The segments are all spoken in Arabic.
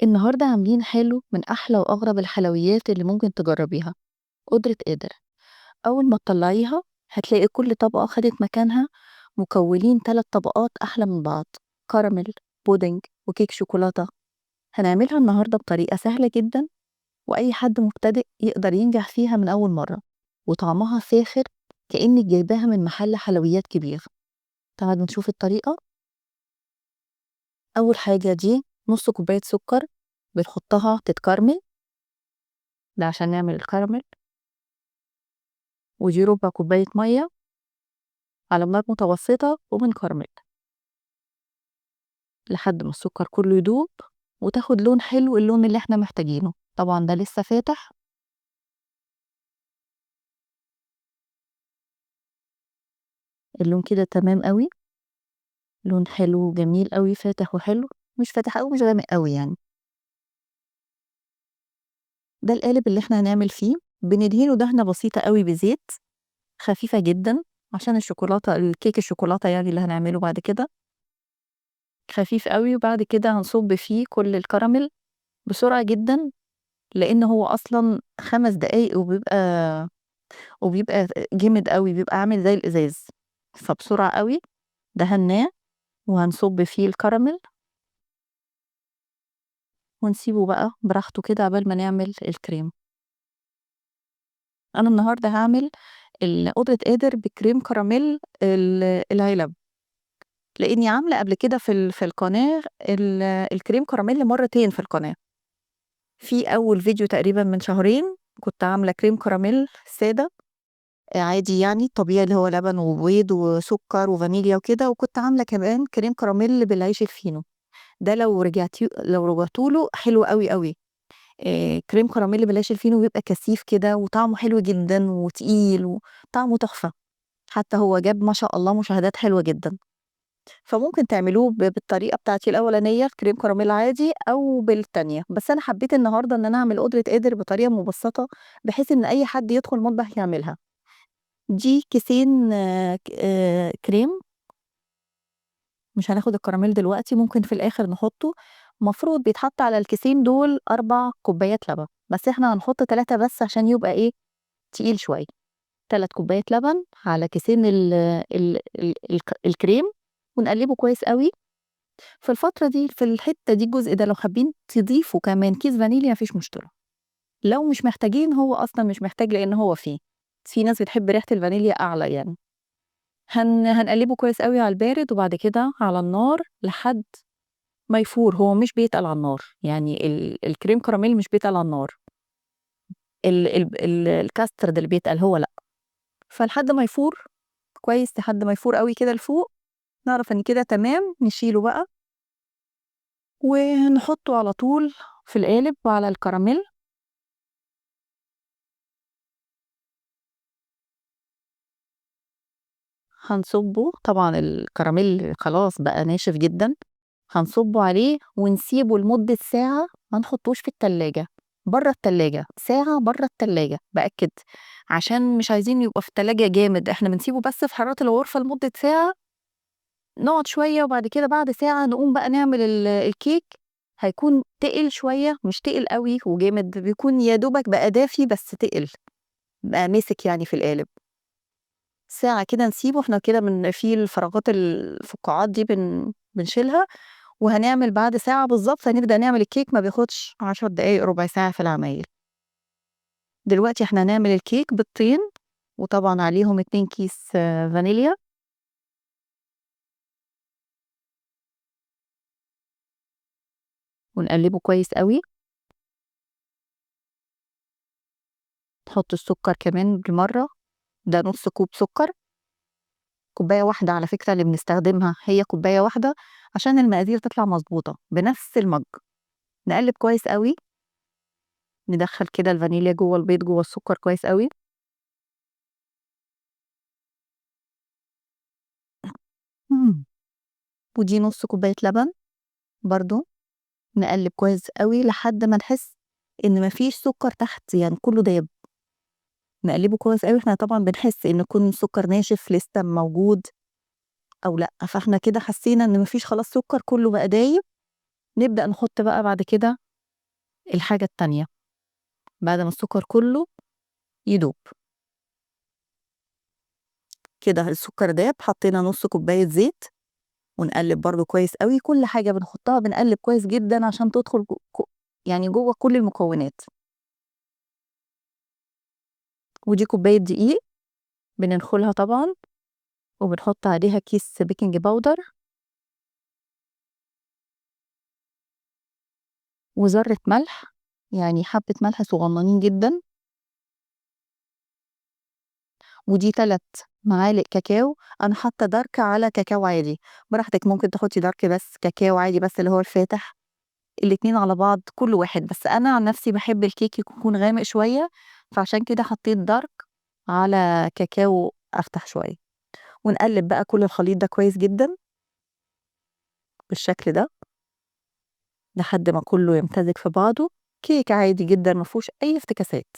النهاردة عاملين حلو من أحلى وأغرب الحلويات اللي ممكن تجربيها، قدرة قادر. أول ما تطلعيها هتلاقي كل طبقة خدت مكانها، مكونين 3 طبقات أحلى من بعض: كراميل، بودنج، وكيك شوكولاتة. هنعملها النهاردة بطريقة سهلة جدا، وأي حد مبتدئ يقدر ينجح فيها من أول مرة، وطعمها فاخر كأنك جايباها من محل حلويات كبير. تعالوا نشوف الطريقة. أول حاجة دي نص كوباية سكر بنحطها تتكرمل، ده عشان نعمل الكراميل. ودي ربع كوباية مية على نار متوسطة وبنكرمل لحد ما السكر كله يدوب وتاخد لون حلو، اللون اللي احنا محتاجينه. طبعا ده لسه فاتح. اللون كده تمام قوي، لون حلو جميل قوي، فاتح وحلو، مش فاتح قوي مش غامق قوي يعني. ده القالب اللي احنا هنعمل فيه. بندهنه دهنة بسيطة قوي بزيت، خفيفة جدا، عشان الشوكولاتة، الكيك الشوكولاتة يعني اللي هنعمله بعد كده، خفيف قوي. وبعد كده هنصب فيه كل الكراميل بسرعة جدا، لأن هو أصلا 5 دقايق وبيبقى جامد قوي، بيبقى عامل زي الإزاز. فبسرعة قوي دهناه، وهنصب فيه الكراميل ونسيبه بقى براحته كده عبال ما نعمل الكريم. أنا النهاردة هعمل قدرة قادر بكريم كراميل العلب، لأني عاملة قبل كده في القناة الكريم كراميل مرتين في القناة. في أول فيديو تقريبا من شهرين كنت عاملة كريم كراميل سادة عادي، يعني طبيعي، اللي هو لبن وبيض وسكر وفانيليا وكده. وكنت عاملة كمان كريم كراميل بالعيش الفينو. ده لو رجعتوا له حلو قوي قوي. كريم كراميل بالعيش الفينو بيبقى كثيف كده، وطعمه حلو جدا وتقيل، وطعمه تحفة. حتى هو جاب ما شاء الله مشاهدات حلوة جدا. فممكن تعملوه بالطريقة بتاعتي الأولانية، كريم كراميل عادي، أو بالتانية. بس أنا حبيت النهاردة إن أنا أعمل قدرة قادر بطريقة مبسطة، بحيث إن أي حد يدخل المطبخ يعملها. دي كيسين كريم. مش هناخد الكراميل دلوقتي، ممكن في الآخر نحطه. مفروض بيتحط على الكيسين دول 4 كوبايات لبن، بس احنا هنحط 3 بس عشان يبقى ايه، تقيل شوية. 3 كوبايات لبن على كيسين الكريم، ونقلبه كويس قوي. في الفترة دي، في الحتة دي، الجزء ده، لو حابين تضيفوا كمان كيس فانيليا مفيش مشكلة. لو مش محتاجين، هو أصلا مش محتاج، لأن هو فيه، في ناس بتحب ريحة الفانيليا أعلى يعني. هنقلبه كويس قوي على البارد، وبعد كده على النار لحد ما يفور. هو مش بيتقل على النار، يعني الكريم كراميل مش بيتقل على النار. الكاسترد اللي بيتقل هو لا. فلحد ما يفور كويس، لحد ما يفور قوي كده لفوق، نعرف ان كده تمام، نشيله بقى ونحطه على طول في القالب وعلى الكراميل. هنصبه، طبعا الكراميل خلاص بقى ناشف جدا، هنصبه عليه ونسيبه لمدة ساعة. ما نحطوش في التلاجة، بره التلاجة ساعة، بره التلاجة بأكد، عشان مش عايزين يبقى في التلاجة جامد. احنا بنسيبه بس في حرارة الغرفة لمدة ساعة، نقعد شوية، وبعد كده بعد ساعة نقوم بقى نعمل الكيك. هيكون تقل شوية، مش تقل قوي وجامد، بيكون يا دوبك بقى دافي بس تقل، بقى ماسك يعني في القالب. ساعة كده نسيبه، احنا كده في الفراغات الفقاعات دي بنشيلها. وهنعمل بعد ساعة بالظبط، هنبدأ نعمل الكيك، ما بياخدش 10 دقايق، ربع ساعة في العمايل. دلوقتي احنا هنعمل الكيك بالطين، وطبعا عليهم 2 كيس فانيليا. ونقلبه كويس قوي. نحط السكر كمان بالمرة، ده نص كوب سكر. كوباية واحدة على فكرة اللي بنستخدمها، هي كوباية واحدة عشان المقادير تطلع مظبوطة بنفس المج. نقلب كويس قوي، ندخل كده الفانيليا جوه البيض جوه السكر كويس قوي. مم. ودي نص كوباية لبن برضو. نقلب كويس قوي لحد ما نحس ان مفيش سكر تحت، يعني كله دايب. نقلبه كويس قوي. احنا طبعا بنحس ان يكون السكر ناشف لسه موجود او لا، فاحنا كده حسينا ان مفيش خلاص سكر، كله بقى دايب. نبدأ نحط بقى بعد كده الحاجة التانية، بعد ما السكر كله يدوب. كده السكر داب، حطينا نُص كوباية زيت ونقلِّب برضه كويس أوي، كل حاجة بنحطها بنقلِّب كويس جدًا عشان تدخل يعني جوّه كل المكونات. ودي كوباية دقيق بننخلها طبعًا، وبنحط عليها كيس baking powder وذرة ملح، يعني حبة ملح صغنّنين جدًا، ودي 3 معالق كاكاو. أنا حاطة دارك على كاكاو عادي، براحتك ممكن تحطي دارك بس، كاكاو عادي بس اللي هو الفاتح، الاتنين على بعض كل واحد، بس أنا عن نفسي باحب الكيك يكون غامق شوية، فعشان كده حطيت دارك على كاكاو أفتح شوية. ونقلِّب بقى كل الخليط ده كويس جدًا بالشكل ده، لحد ما كله يمتزج في بعضه، كيك عادي جدًا ما فيهوش أي افتكاسات.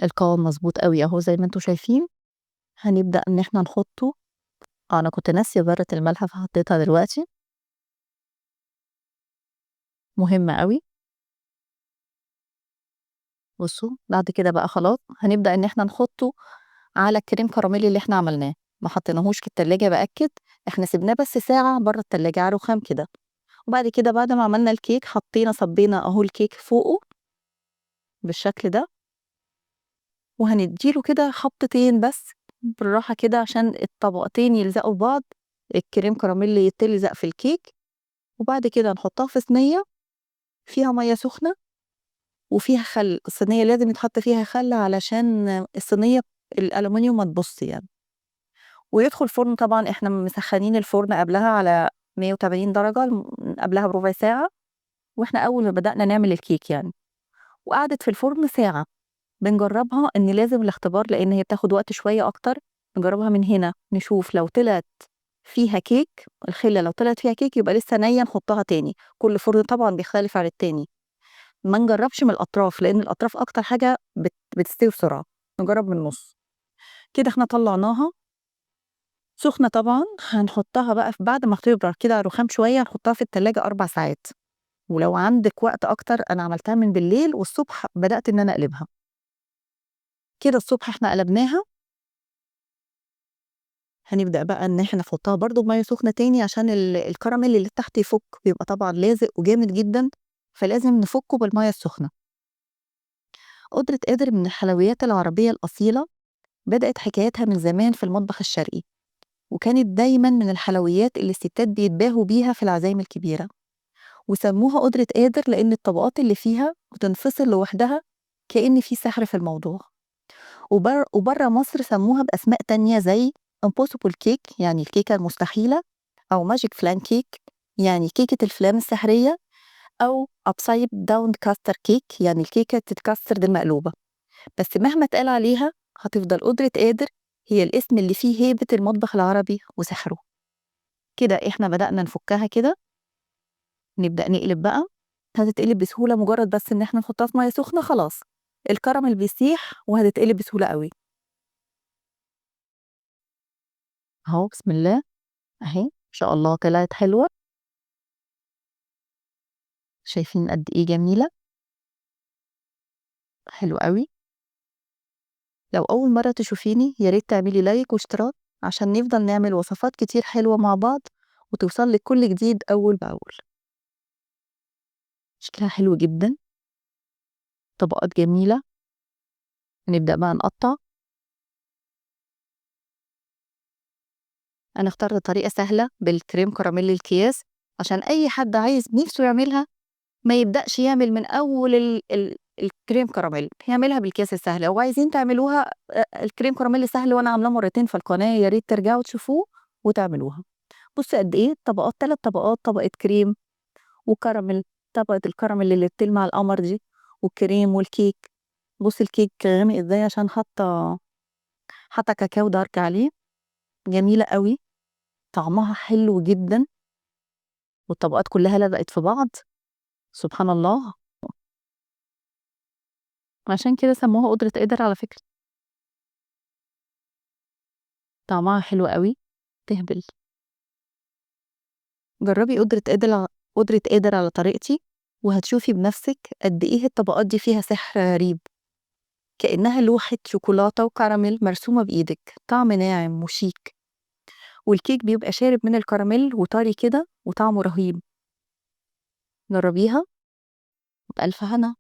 القوام مضبوط أوي أهو زي ما أنتم شايفين، هنبدأ إن إحنا نحطه. أنا كنت ناسية ذرة الملح فحطيتها دلوقتي، مهمة أوي. بُصّوا، بعد كده بقى خلاص هنبدأ إن إحنا نحطه على الكريم كراميل اللي إحنا عملناه، ما حطيناهوش في التلاجة بأكد، إحنا سيبناه بس ساعة برّه التلاجة على رخام كده، وبعد كده بعد ما عملنا الكيك صبّينا أهو الكيك فوقه بالشكل ده، وهندّي له كده خبطتين بس بالراحة كده عشان الطبقتين يلزقوا في بعض، الكريم كراميل يتلزق في الكيك، وبعد كده نحطها في صينية فيها مَيّة سخنة وفيها خَل، الصينية لازم يتحط فيها خَل علشان الصينية الألومنيوم ما تبوظش يعني. ويدخل فرن طبعًا إحنا مسخّنين الفرن قبلها على 180 درجة قبلها بربع ساعة، وإحنا أول ما بدأنا نعمل الكيك يعني، وقعدت في الفرن ساعة، بنجرّبها إن لازم الاختبار لإن هي بتاخد وقت شوية أكتر، نجرّبها من هنا نشوف لو طلعت فيها كيك، الخِلّة لو طلعت فيها كيك يبقى لسه نيّة نحطها تاني، كل فرن طبعًا بيختلف عن التاني، ما نجرّبش من الأطراف لإن الأطراف أكتر حاجة بتستوي بسرعة، نجرّب من النُص. كده إحنا طلّعناها سخنة طبعًا، هنحطها بقى بعد ما تبرد كده رُخام شوية نحطها في التلاجة 4 ساعات، ولو عندِك وقت أكتر أنا عملتها من بالليل والصبح بدأت إن أنا أقلبها. كده الصبح إحنا قلبناها، هنبدأ بقى إن إحنا نحطها برضه بمَيّة سخنة تاني عشان الكراميل اللي تحت يفُك، بيبقى طبعًا لازق وجامد جدًا، فلازم نفُكّه بالمَيّة السخنة. قدرة قادر من الحلويات العربية الأصيلة، بدأت حكايتها من زمان في المطبخ الشرقي، وكانت دايمًا من الحلويات اللي الستات بيتباهوا بيها في العزايم الكبيرة. وسموها قدرة قادر لإن الطبقات اللي فيها بتنفصل لوحدها كأن في سحر في الموضوع. وبرّه مصر سموها بأسماء تانية زي impossible cake يعني الكيكة المستحيلة، أو magic flan cake يعني كيكة الفلان السحرية، أو upside down custard cake يعني الكيكة تتكسر دي المقلوبة. بس مهما اتقال عليها هتفضل قدرة قادر هي الاسم اللي فيه هيبة المطبخ العربي وسحره. كده إحنا بدأنا نفكها كده، نبدأ نقلب بقى، هتتقلب بسهولة مجرد بس إن إحنا نحطها في مَيّة سخنة خلاص، الكراميل بيسيح وهتتقلب بسهولة أوي. أهو بسم الله، أهي ما شاء الله طلعت حلوة، شايفين قد إيه جميلة، حلو أوي. لو أول مرة تشوفيني يا ريت تعملي لايك واشتراك عشان نفضل نعمل وصفات كتير حلوة مع بعض، وتوصل لِك كل جديد أول بأول. شكلها حلو جدًا، طبقات جميلة، هنبدأ بقى نقطّع. أنا اخترت طريقة سهلة بالكريم كراميل الأكياس، عشان أي حد عايز نِفسه يعملها ما يبدأش يعمل من أول الكريم كراميل، يعملها بالأكياس السهلة، وعايزين تعملوها الكريم كراميل سهل وأنا عاملاه مرتين في القناة، يا ريت ترجعوا تشوفوه وتعملوها. بُصّي قد إيه طبقات، 3 طبقات، طبقة كريم وكراميل، طبقة الكراميل اللي بتلمع القمر دي، والكريم والكيك. بُصّي الكيك غامق إزاي عشان حاطة كاكاو دارك عليه، جميلة أوي، طعمها حلو جدًا، والطبقات كلها لزقت في بعض، سبحان الله! عشان كده سموها قدرة قادر على فكرة. طعمها حلو أوي، تهبل. جرّبي قدرة قادر على طريقتي، وهتشوفي بنفسِك قد إيه الطبقات دي فيها سحر غريب، كإنها لوحة شوكولاتة وكراميل مرسومة بإيدِك، طعم ناعم وشيك، والكيك بيبقى شارب من الكراميل وطري كده وطعمه رهيب. جرّبيها، بألف هنا.